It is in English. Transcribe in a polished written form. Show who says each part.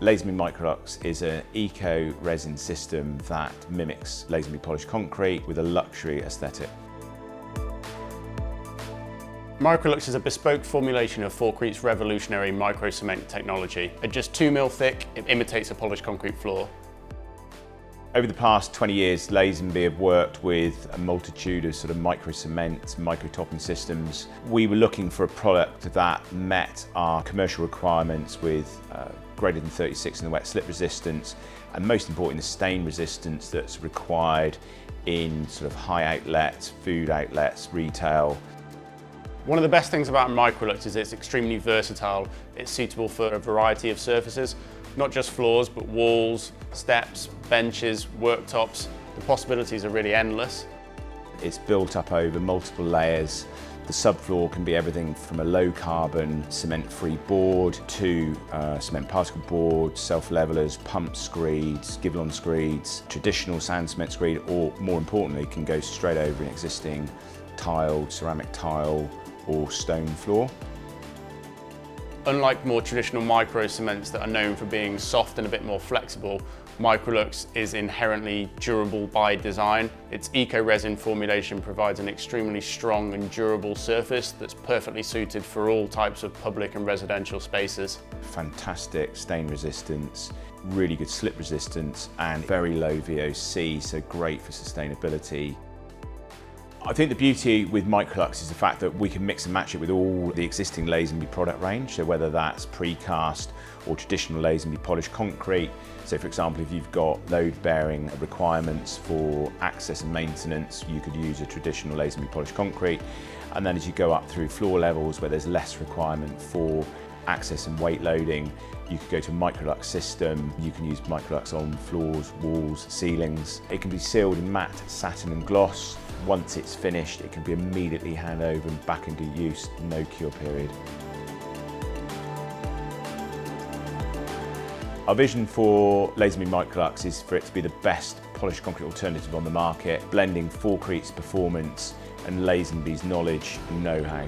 Speaker 1: Lazenby MicroLux is an eco-resin system that mimics Lazenby polished concrete with a luxury aesthetic.
Speaker 2: MicroLux is a bespoke formulation of Forcrete's revolutionary micro-cement technology. At just 2 mil thick, it imitates a polished concrete floor.
Speaker 1: Over the past 20 years, Lazenby have worked with a multitude of sort of micro-cement, micro-topping systems. We were looking for a product that met our commercial requirements with greater than 36 in the wet slip resistance, and most importantly, the stain resistance that's required in sort of high outlets, food outlets, retail.
Speaker 2: One of the best things about MicroLux is it's extremely versatile. It's suitable for a variety of surfaces, not just floors, but walls, steps, benches, worktops. The possibilities are really endless.
Speaker 1: It's built up over multiple layers. The subfloor can be everything from a low-carbon cement-free board to cement particle board, self-levelers, pump screeds, give-on screeds, traditional sand cement screed, or more importantly, can go straight over an existing tiled ceramic tile or stone floor.
Speaker 2: Unlike more traditional micro cements that are known for being soft and a bit more flexible, MicroLux is inherently durable by design. Its eco-resin formulation provides an extremely strong and durable surface that's perfectly suited for all types of public and residential spaces.
Speaker 1: Fantastic stain resistance, really good slip resistance, and very low VOC, so great for sustainability. I think the beauty with MicroLux is the fact that we can mix and match it with all the existing Lazenby product range, so whether that's precast or traditional Lazenby polished concrete. So for example, if you've got load-bearing requirements for access and maintenance, you could use a traditional Lazenby polished concrete. And then as you go up through floor levels where there's less requirement for access and weight loading, you could go to a MicroLux system. You can use MicroLux on floors, walls, ceilings. It can be sealed in matte, satin and gloss. Once it's finished, it can be immediately handed over and back into use, no cure period. Our vision for Lazenby MicroLux is for it to be the best polished concrete alternative on the market, blending Forcrete's performance and Lazenby's knowledge and know-how.